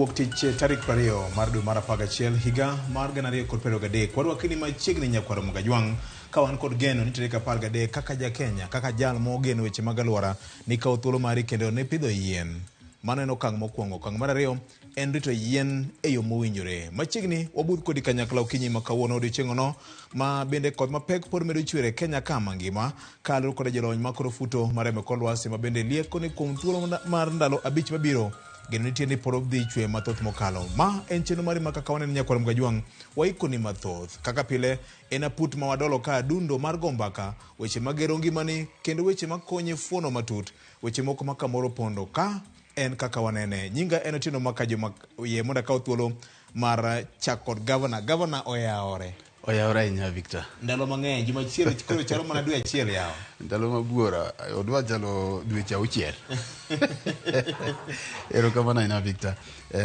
wuok tich tarik 20 mar dwe mar 11 higa mar 2023 kwadwa kini machiegni nyakwaro Mugajwang kawan kod geno ni tarik 13 kaka ja Kenya kaka jal mogeno weche mag aluora ni kawo thuolo mari kendo ne pidho yien. Mano en okang' mokwongo. Okang' mar ariyo en rito yien e yo mowinjore. Machiegni wabudh kodi kanyakla okinyi ma kawuono odiochieng'no ma bende koth mapek pod medo chwere Kenya ka mangima kaluwore kod jolony makoro futo mareme kod lwasi ma bende lieko ni kuom thuolo mar ndalo 5 mabiro geno nitie ni pod dhi chwe mathoth mokalo. Ma en chenro mari ma kaka waneno nyakwaro Mugajwang waikoni mathoth. Kaka pile en aput ma wadolo ka dundo mar gombaka weche magero ngimani kendo weche makonye fuono matut weche moko ma kamoro pondo ka en kaka wanene. Nyinga en Otieno Makajo ye mondo akaw thuolo mar chako gavana oyaore. Oyaore ahinya Victor. Ndalo mang'eny juma achiel koro chalo mana dwe achiel yawo. Ndalo mabuora odwa chalo dweche 6. Erokamano ahinya Victor.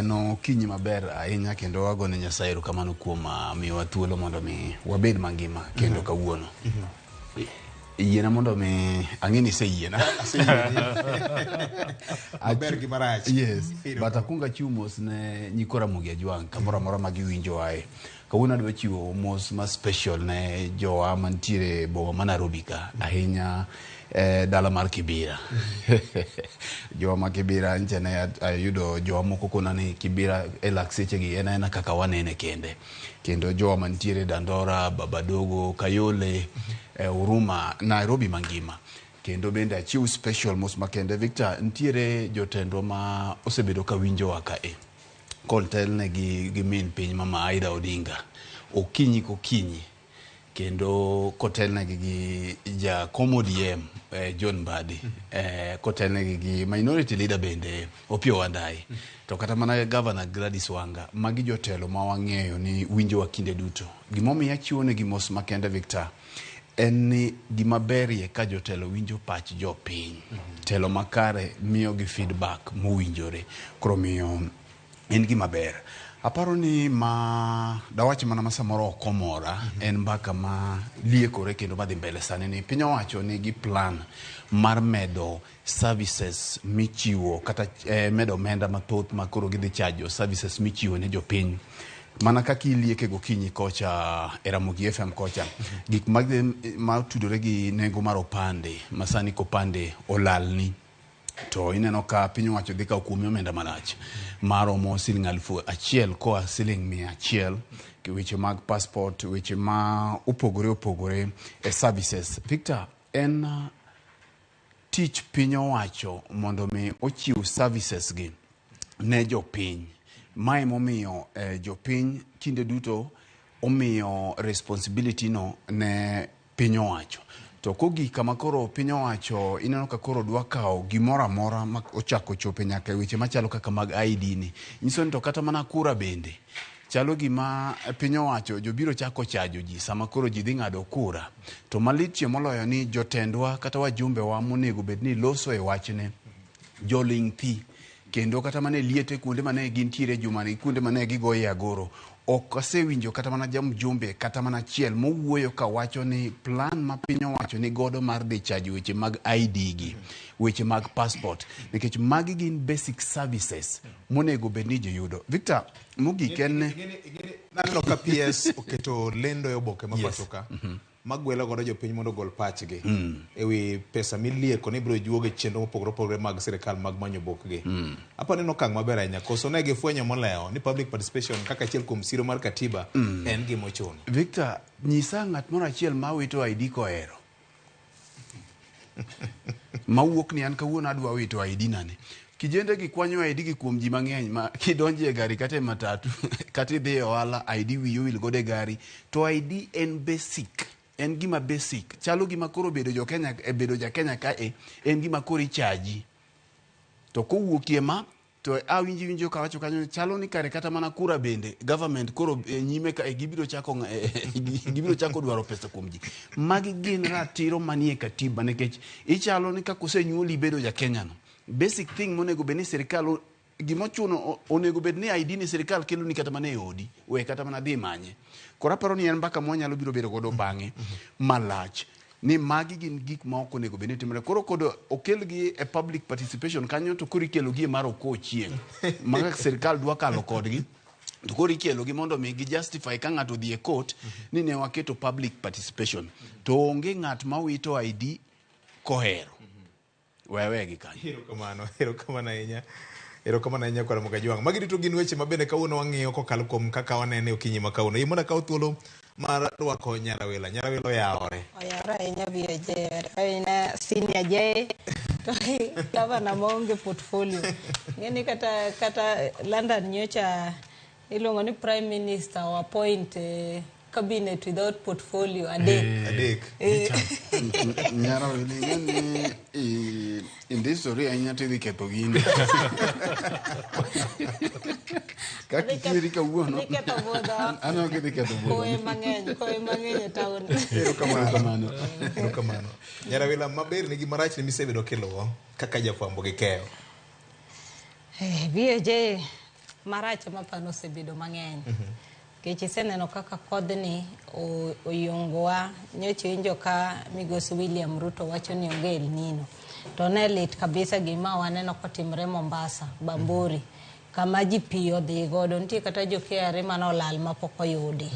No kinyi maber ahinya kendo wagone Nyasaye erokamano kuom miyowa thuolo mondo mi wabed mangima kendo kawuono. Yiena mondo mi ang'eni seyiena. Aber gi marach. Yes. But akunga chiwo mos ne nyikora Mugajwang kamoro amora ma giwinjo ae. Kawuono adwa chiwo mos ma special ne jowa mantiere boma ma Nairobi ka ahinya dala mar Kibera. Jowa ma Kibera nche ne ayudo jowa moko kona ni Kibera lak sechegi ena kaka wanene kende. Kendo jowa mantiere Dandora, Babadogo, Kayole, Uruma, Nairobi mangima. Kendo bende achiw special mos makende Victor ntiere jotendwa ma osebedo ka winjo waka kontel ne gi min piny mama Aida Odinga okinyi kokinyi kendo kotel ne gi ja Komodiem John Mbadi kotel ne gi minority leader bende Opio Wandai to kata mana governor Gladys Wanga magi jotelo ma wang'eyo ni winjo wa kinde duto. Gimomiyo achiwo ne gi mos makende Victor en ni gimaberie ka jotelo winjo pach jopiny. Telo makare miyo gi feedback mowinjore koro miyo en gimaber. Aparo ni ma dawachi mana masamoro okomora en mbaka ma liekore kendo madhi mbele sani ni piny owacho ni gi plan mar medo services michiwo kata medo omenda mathoth ma koro gidhi chajo services michiwo ne jopiny. Mana kaki lieke gokinyi kocha Ramogi FM kocha gik ma tudore gi nengo mar opande masani kopande olalni to ineno ka piny owacho dhi kawo kuom omenda malach maromo siling 1,000 koa siling 100 weche mag passport weche ma opogore services. Victor en tich piny owacho mondo me ochiw services gi ne jopiny. Mae momiyo jopiny kinde duto omiyo responsibility no ne piny owacho. To kogi kama koro piny owacho ineno ka koro dwa kawo gimoro amora ma ochako chope nyaka weche machalo kaka mag ID ni. Nyiso ni to kata mana kura bende chalo gima piny owacho jobiro chako chajo ji sama koro ji dhi ng'ado kura. To malitie moloyo ni jotendwa kata wajumbe wa monego bed ni loso e wachne joling thi kendo kata mane liete kuonde mane gintiere jumani kuonde mane gigoye agoro ok asewinjo kata mana jamjumbe kata mana chiel mowuoyo ka wacho ni plan ma piny owacho ni godo mar dhi chajo weche mag ID gi weche mag passport nikech magi gin basic services monego bed ni jiyudo. Victor mogik en naneno ka PS oketo lendo e oboke ma pachoka magwelo godo jopiny mondo gol pachgi ewi pesa milieko ni biro juoge chenro mopogore mag sirikal mag manyo bokgi. Apa neno okang' maber ahinya koso ne gifwenyo molewo ni public participation kaka achiel kuom siro mar katiba en gimochuno. Victor nyisa ng'at moro achiel ma wito ID kohero mawuok ni an kawuono adwa wito ID nane. Kijende gi kwanyo ID gi kuom ji mang'eny ma kidonje e gari kata e matatu kata idhi e ohala ID wiyo wil gode gari to ID en basic. En gima basic. Chalo gima koro bedo jo Kenya bedo ja Kenya ka en gima koro ichaji. To kowuokie ma to winjo ka wacho kanyo chalo ni kare kata mana kura bende government koro nyime ka gibiro chako dwaro pesa kuom ji. Magi gin ratiro manie katiba nikech ichalo ni ka kosenyuoli bedo ja Kenya no. Basic thing monego bed ni sirikal gimochuno onego bed ni ID ni sirikal kelo ni kata mana e odi we kata mana dhi manye. Kora paro ni en mbaka mwanyalo biro bedo godo bang'e malach ni magi gin gik ma ok onego bed ni timore. Koro kodo okelgi e public participation kanyo to koro ikelogi maro ko chieng' ma sirikal dwa kalo kodgi to koro ikelogi mondo mi gi justify ka ng'ato dhi e court ni ne waketo public participation to onge ng'at ma wito ID kohero wewegi kanyo. Erokamano ahinya kwa Ramogi Ajwang'. Magi duto gin weche mabende kawuono wang'iyo kokalo kuom kaka wanene okinyi ma kawuono. Mondo akaw thuolo mar rwako Nyarawelo. Nyarawelo oyawore. Oyawore ahinya BJ. Ahinya senior J. To gavana maonge portfolio. Ng'eni kata London nyocha iluongo ni Prime Minister o appoint cabinet without portfolio adek. Nyarawelo ng'eni in this story ahinya tidhi ketho gini. Kaki kiri kawuono. Dhi ketho budho. Ano kidhi ketho budho. Koe mang'eny e taon. Erokamano. Nyarawelo maber nigi marach ni misebedo kiluwo kaka jafwambo gi keyo. BJ marach mapano osebedo mang'eny. Kech iseneno kaka kodhni oyongowa. Nyocha winjo ka Migosi William Ruto wacho ni onge El Nino. To ne lit kabisa gima waneno kotimre Mombasa, Bamburi. Kama ji pi odhi godo, nitie kata jo KRA manolal mapok oyudi.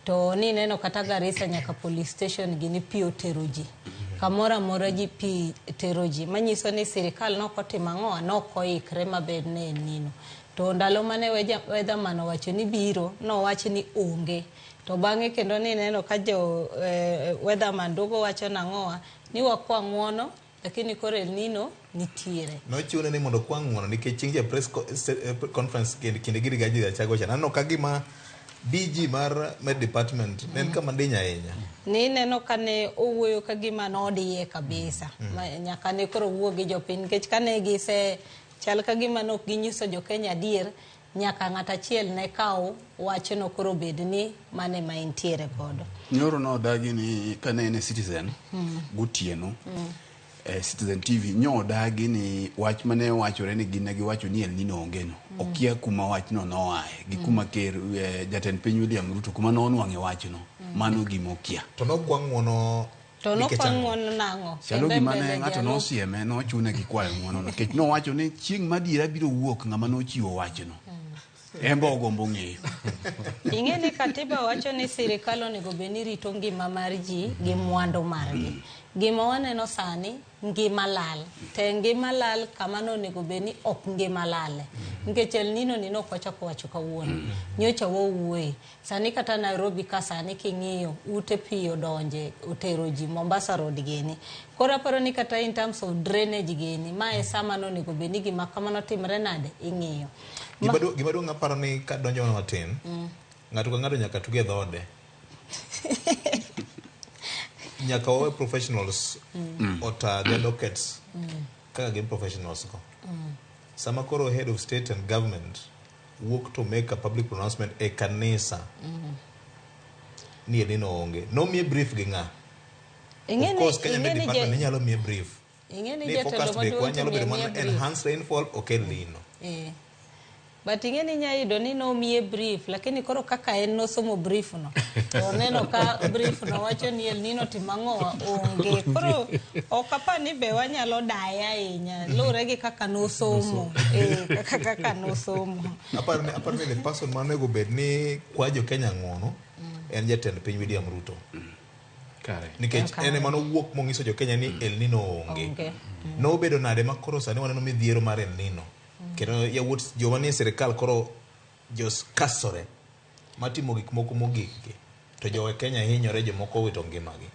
To ni neno kata Garissa nyaka police station gini pi otero ji. Kamora mora ji pi tero ji. Manyiso ni sirikal nokotimo ang'o, nokoikre mabed ne El Nino. To ndalo mane weatherman owacho ni biro, nowacho ni onge. To bang'e kendo ni neno ka jo weatherman dogo wacho nang'owa ni wakwa ng'uono, lakini koro El Nino nitiere. Nochune ni mondo kwa ng'uono nikech chieng' press conference kinde giri gaji chago cha. Nano kagima DG mar Med Department nen kama ndinya ahinya. Ni neno kane owuoyo kagima nodiye kabisa. Nyaka ne koro wuo gi jopiny nikech kane gise chal kagima nok ginyiso jo Kenya adier, nyaka ng'at achiel ne kawo wachno koro bed ni mane ma intiere godo. Nyoro no dagi ni kane ne Citizen gotieno Citizen TV nyo dagi ni wach mane wachore ni gine giwacho ni El Nino onge no. Okia kuma wachno noae gi kuma ker jatend piny William Ruto kuma nonwang'e wachno. Mano gimokia. To nokwa ng'uono to nokwa ng'uono nang'o. Chalo gima ne ng'ato nosieme nochune gi kwayo ng'uono no. Kech nowacho ni chieng' madiera biro wuok ng'ama nochiwo wachno. Embo ogombo ng'eyo. Ing'eni katiba wacho ni sirikal onego bed ni rito ngima mar ji gi mwandu margi. Gima waneno sani ngima lal. Te ngima lal kama onego bed ni ok ngima lale. Nikech El Nino ni nokwachako wacho kawuono. Nyocha wawuoye. Sani kata Nairobi ka sani king'iyo ute pi odonje otero ji Mombasa Road gini. Koro aparo ni kata in terms of drainage gini mae sama onego bed ni gima kamano timre nade ing'iyo. Gima duong' aparo ni ka donjo matin. Ng'ato ka ng'ato nyaka tuge dhode. Nyaka wawe professionals ota the lockets kaka gin professionals go. Sama koro head of state and government work to make a public pronouncement e kanisa ni El Nino onge. No me brief gi ng'a. Of course Kenya Med Department ni nyalo me brief. Ing'eni ni focus be kwa nyalo bedo mana enhanced rainfall ok El Nino. But ing'eni nyayudo ni nomiye brief lakini koro kaka en nosomo brief no. To neno ka brief no wacho ni El Nino timang'owa onge. Koro okapa ni be wanyalo daya ahinya. Lure gi kaka nosomo. Kaka nosomo. Apar ni the person manego bed ni kwa jo Kenya ng'uono en jatend piny William Ruto. Kare. Nikech ene mano wuok mongiso jo Kenya ni El Nino onge. No bedo nade makoro sani waneno midhiero mar El Nino. Kendo yawuot joma nie sirikal koro jos kasore matimo gik moko mogik to jo Kenya hinyore jomoko wito ngimagi.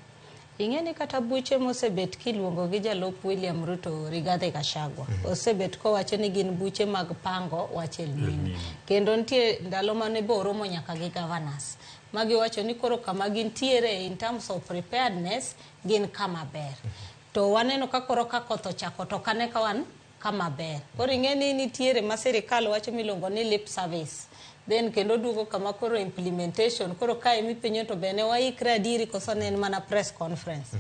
Ing'eni kata buche mosebet kiluongo gi jalop William Ruto Rigathi Gachagua osebet kowacho ni gin buche mag pango wacho El Nino. Kendo nitie ndalo mane boromo nyaka gi governors magi wacho ni koro kama gintiere in terms of preparedness gin kama ber. To waneno ka koro ka koth ochako to kane ka wan kama ber. Koro ing'eni nitiere ma sirikal wacho miluongo ni lip service. Then kendo dugo kama koro implementation. Koro kae mipenyo to bene waikre adiri koso ne en mana press conference.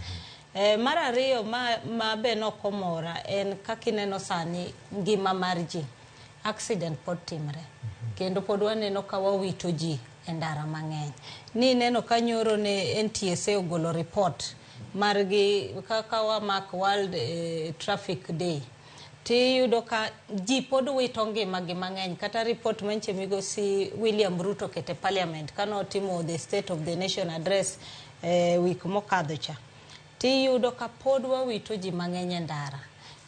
Mar ariyo ma be nokomora en kakineno sani ngima mar ji. Accident pod timre. Kendo pod waneno ka wawito ji e ndara mang'eny. Ni neno ka nyoro ne NTSA ogolo report margi kaka wa mak World Traffic Day ti yudo ka ji pod wito ngimagi mang'eny kata report manche migosi William Ruto kete parliament kano timo the State of the Nation address week mokadho cha ti yudo ka pod wawito ji mang'eny e ndara.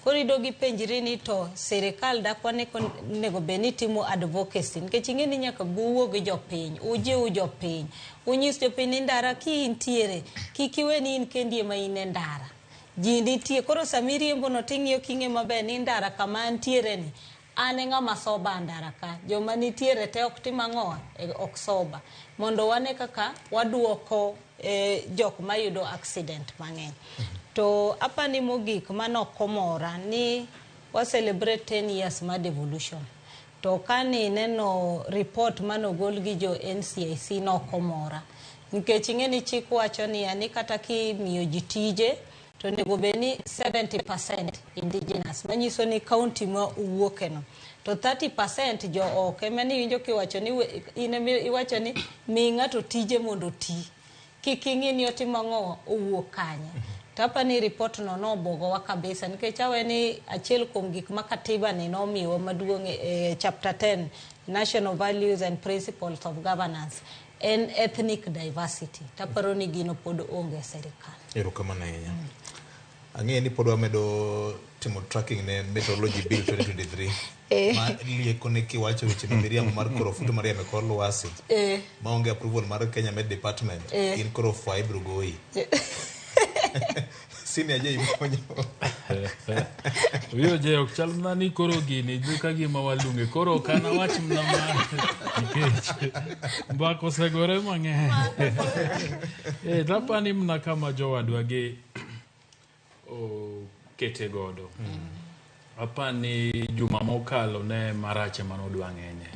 Korido gi penjiri ni to sirikal dakwane nego beni timo advocacy nikech ing'eni nyaka buwo gi jopiny ujiw jopiny unyis jopiny ni ndara ki intiere kikiwe ni in kendi ma in e ndara ji nitie koro samiriembo no ting'iyo king'e maber ni ndara kama antiere ni ane ng'ama soba ndara ka joma nitiere te ok tim ang'owa ok soba mondo wane kaka waduoko jok mayudo accident mang'eny. To apa ni mogik manokomora ni wa celebrate 10 years ma devolution. To kani neno report manogol gi jo NCIC nokomora. Nikech ing'eni chik wacho ni ani kata ki miyo ji tije to nego beni 70% indigenous. Manyiso ni county ma uwuoke no. To 30% jo oke mani winjo kiwacho ni iwacho ni mi ng'ato tije mondo ti. Kiking'i ni otimo ang'o owuok kanye. Tapa ni report no nobogowa kabisa nikech awe ni achiel kuom gik ma katiba ni nomiwa maduong' chapter 10 National Values and Principles of Governance en ethnic diversity. Taparo ni gino pod onge serikal. Erokamano ahinya. Ang'e ni pod wamedo timo tracking ne Meteorology Bill 2023. Ma lieko ne kiwacho weche miriambo mar koro futo mariambo kor lwasi. Maonge approval mar Kenya Met Department. In koro fwa ibro goyi. Sini aje imonyo. Wiyo je ok chal nani koro gini duka gima walunge koro kana wach mnama nikech mbako segore mang'eny. Tapani mna kama jowadwa gi kete godo. Apani juma mokalo ne marache manodwa ng'enye.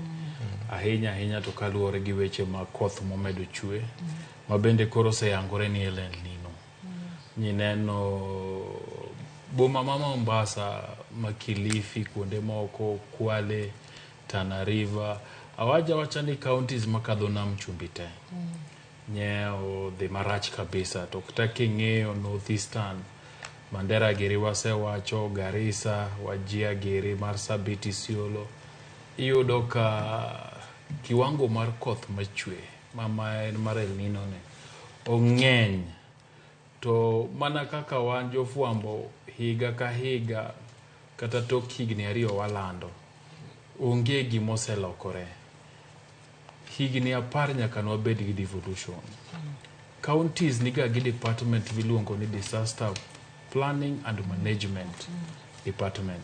Ahinya to kaluwore gi weche ma koth momedo chwe. Mabende koro seyangore ni El Nino. Nyineno boma mama Mombasa, Makilifi, kuonde moko, Kwale, Tana River, awaja wachani counties makadho nam chumbi te. Nyeo the marach kabisa. Tokutaki ng'eyo Northeastern, Mandera giri wase wacho, Garissa, Wajia giri, Marsabit, Isiolo. Iyudo ka kiwango mar koth machwe, mama en mar El Nino ne, ong'eny. To mana kaka wan jofuambo higa ka higa kata tok higni ariyo walando onge gimoselokore. Higni 10 nyaka nwabed gi devolution. Counties niga gi department miluongo ni Disaster Planning and Management Department.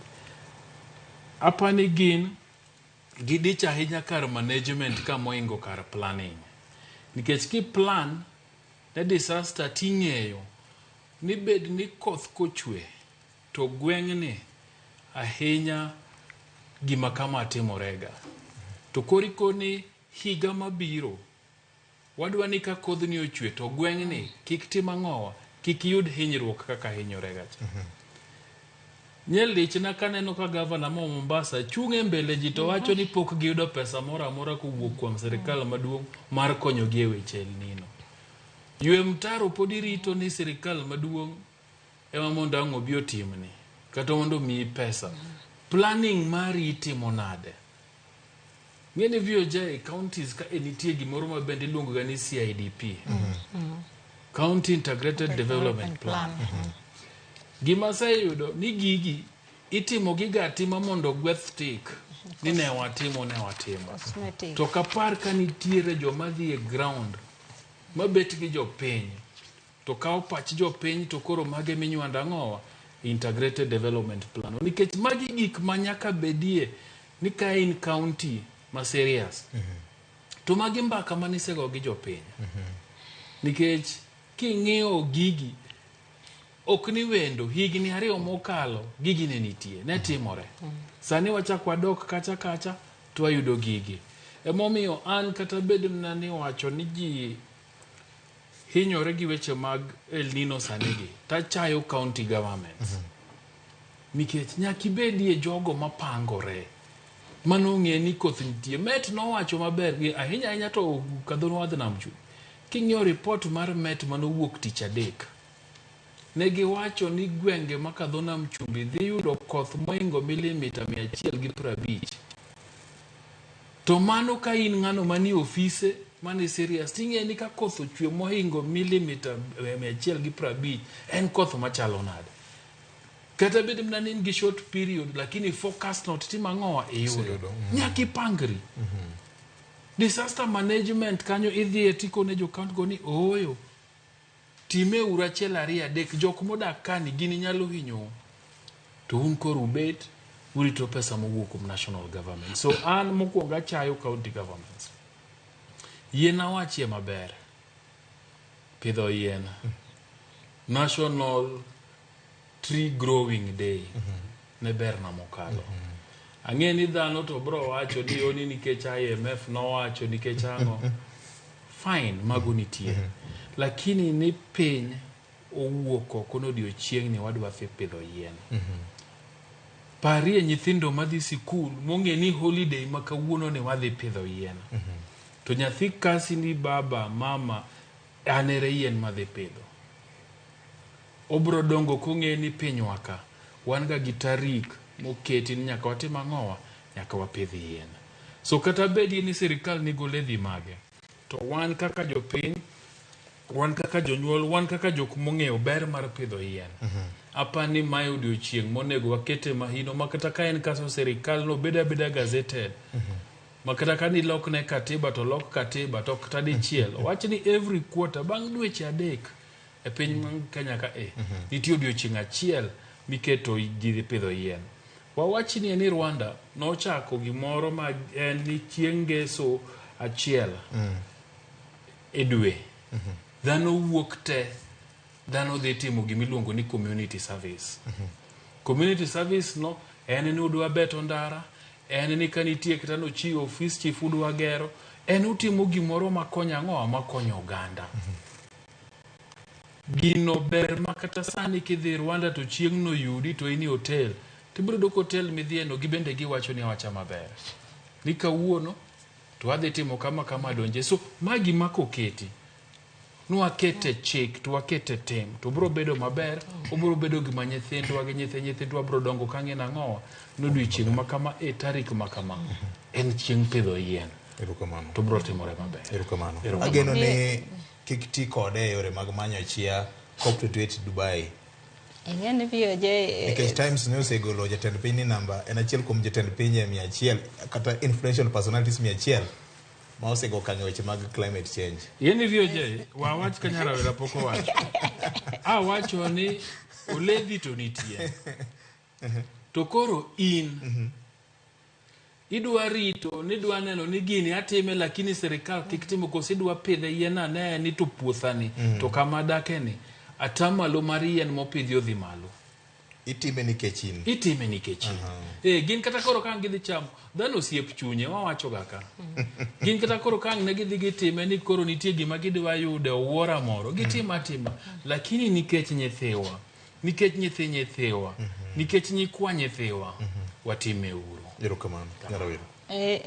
Apani gin gidich ahinya kar management ka moingo kar planning. Nikech ki plan ne disaster ting'eyo ni bed ni koth kochwe to gweng'ni ahinya gima kama timorega. To koriko ni higa mabiro wadwa ni ka kodhni ochwe to gweng'ni kik tim ang'owa kik yud hinyruok kaka hinyorega. Nyelich na kaneno ka gavana mo Mombasa chung'e mbele ji to wacho ni pok giyudo pesa mora mora kuwuok kuom serikal maduong' mar konyogi e weche El Nino. Ywe mtaro podi rito ni serikal maduong' ema mondo ang'o bio timni kata mondo mi pesa. Planning mari itimo nade? Ng'eni VOJ counties ka enitie gimoro mabende iluongo ga ni CIDP. County Integrated Development Plan. Gima sayudo ni gigi itimo giga tima mondo gweth tik ni ne watimo. To kapar ka nitiere joma dhi e ground mabet gi jopiny to kao pach jopiny to koro mage minywanda ang'owa Integrated Development Plan. Nikech magi gik manyaka bedie ni ka in county ma serious. To magi mbaka manisego gi jopiny. Nikech king'iyo gigi ok ni wendo higni 2 mokalo gigi ne nitie ne timore. Sani wachak wadok kacha to wayudo gigi. Emomiyo an kata bed nani wacho ni ji hinyore gi weche mag El Nino sanigi tachayo county governments. Nikech nyaki bedie jogo mapangore manong'e ni koth nitie. Met nowacho maber gi ahinya to kadhono wadh nam chumbi. King'iyo report mar Met manowuok tich adek ne giwacho ni gwenge makadho nam chumbi dhi yudo koth moingo milimita 150. To mano ka in ng'ano mani ofise mani serious ting'e ni ka koth ochwe moingo milimita 150 en koth machalo nade. Kata bed mna in gi short period lakini focus not timang'owa iyudo. Nyaki pangri. Disaster management kanyo idhi etiko ne jo county go ni oyo. Time urachiel 2 3 jok modak kani gini nyalo hinyo. To un koro ubet urito pesa mowuok kuom national government. So an mokwongo achayo county governments. Yien awachie maber. Pidho yien. National Tree Growing Day. Ne ber na mokalo. Ang'e ni dhano to bro wacho ni oni nikech IMF no wacho nikech ang'o. Fine, mago nitie. Lakini ni piny owuok oko n'odiochieng' ni wadwa pidho yien. Parie nyithindo madhi sikul mong'e ni holiday ma kawuono ne wadhi pidho yien. To nyathi kasi ni baba, mama, anere yien madhi pidho. Obro dongo kong'e ni pinywa ka wan ga gi tarik moketi ni nyaka watim ang'owa, nyaka wapidh yien. So kata bedi ni sirikal ni goledhi mage. To wan kaka jopiny, wan kaka jonyuol, wan kaka jok mong'eyo ber mar pidho yien. Apani mae odiochieng' monego wakete mahino makata ka en kaso sirikal no beda gazeted. Makata ka ni lok ne katiba to lok katiba to kata dichiel. Wach ni every quarter bang' dweche 3 e piny mang Kenya ka nitie odiochieng' achiel miketo gi pidho yien. Wawach ni Rwanda nochako gimoro ma en ni chieng' ngeso achiel e dwe. Dhano wuok te, dhano dhi timo gimiluongo ni community service. Community service no en ni udwa beto ndara, en ni kanitie kata no chi office chief udwa gero, en utimo gimoro makonyo ang'owa makonyo oganda. Gino ber makata sani kidhi Rwanda to chieng' no yudi to ini hotel. Tibiro dok hotel midhieno gibende giwacho ni awacha maber. Ni kawuono to wadhi timo kama donje. So magi makoketi. Nwakete chik, to wakete tem. To bro bedo maber, obro bedo gima nyithindwa gi nyithindwa bro dongo kang'e nang'owa. Nodiochieng' makama tarik makama. En chieng' pidho yien. Erokamano. To bro timore maber. Erokamano. Ageno ni kik ti kode yore mag manyo chia COP28 Dubai. Ing'eni biyo je... Because Times ne osegolo jatend piny ni namba en achiel kuom jatend piny 100 kata influential personalities 100 ma osego kanyo weche mag climate change. Yeni biyo je wawach kanyara wela poko wacho. Wacho ni oledhi to nitie. To koro in idwa rito ni dwa neno ni gini atime lakini serikal kik timo kosi dwa pidhe yien ane ni to puothani to kama dake ni atamalo mar yien mopidhi odhi malo. Itime nikech in. Itime nikech in. Gin kata koro kang' gidhi chamo dhano osiep chunye wawacho ga ka. Gin kata koro kang' ne gidhi gitime ni koro nitie gima gidwa yude aluora moro gitima lakini nikech nyithiwa, nikech nyithiwa, nikech nyikwa nyithiwa watime uru. Erokamano. Yarawiro.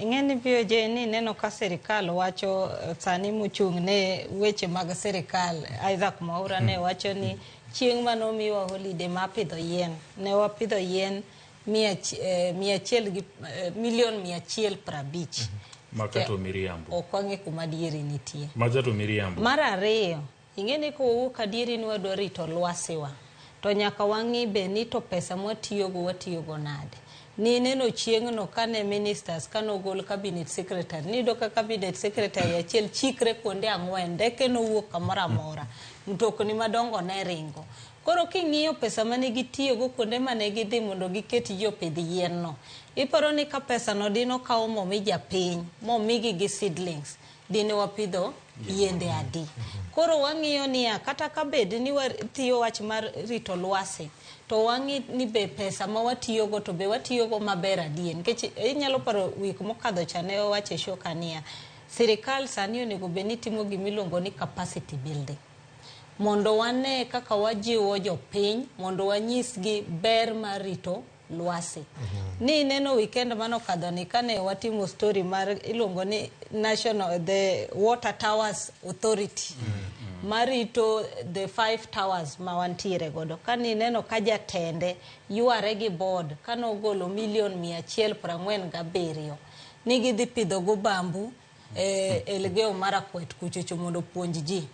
Ing'eni biyo je ni neno ka sirikal wacho sani mochung' ne weche mag sirikal Isaac Mwaura ne wacho ni chieng' manomiwa holiday ma pidho yien ne wapidho yien milion 150. Makato miriambo. Okwang'e kuma dieri nitie. Majato miriambo. Mar ariyo, ing'eni kowuok adieri ni wadwa rito lwasiwa. To nyaka wang'i be ni to pesa watiyogo nade. Ni neno chieng' no kane ministers kanogol cabinet secretary ni doka cabinet secretary achiel chikre kuonde 4 ndeke no wuok kamora mora mtokni madongo ne ringo. Koro king'iyo pesa mane gitiyogo kuonde mane gidhi mondo giketi jopidh yien no, iparo ni ka pesa no dino kawo momi japiny momigi gi seedlings dine wapidho yiende adi. Koro wang'iyo niya kata ka bed ni watiyo wach mar rito lwasi to wang'i ni be pesa ma watiyogo to be watiyogo maber adien. Nikech inyalo paro wik mokadho cha ne wache shoka niya sirikal sani onego be ni timo gimiluongo ni capacity building. Mondo wane kaka wajiwo jopiny, mondo wanyisgi ber mar rito lwasi. Ni neno weekend mano kadho ni kane watimo story mar ilongo ni the Water Towers Authority. marito the 5 towers ma wantiere godo. Kani neno ka jatende yuare gi board kano golo $147,000 ni gidhi pidho go bambu Elgeyo Marakwet kuchocho mondo puonj ji.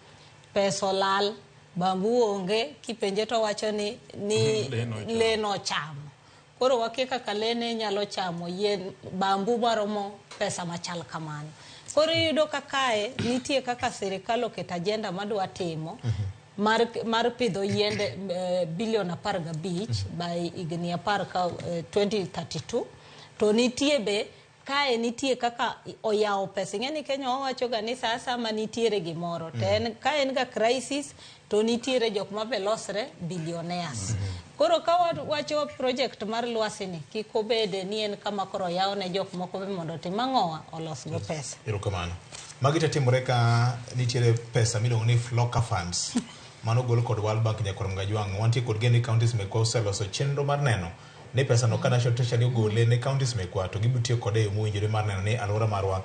Pesa olal, bambu onge, kipenje to wacho ni leno chamo. Koro wakia kaka lene nyalo chamo yien bambu maromo pesa machal kamano. Koro yudo kakae nitie kaka sirikal oketo agenda madwa timo mar pidho yiende bilion 15 by higni 2032. To nitie be kae nitie kaka oyawo pesa. Ng'eni Kenya wawacho ga ni sasa ma nitiere gimoro. Ten kae en ga crisis to nitiere jok ma belosre billionaires. Koro ka wacho project mar lwasi ni kiko bede ni en kama koro yawo ne jok moko be mondo timang'owa olos go pesa. Erokamano. Magita timore ka nitiere pesa miluongo ni Floka Funds. Mano gol kod World Bank nyakor Mgajwang'. Wantie kod geni counties mekwa oseloso chenro mar neno ni pesa no kana shotesha ni gole ne counties mekwa to gibutio kode yo mowinjore mar neno ni aluora marwa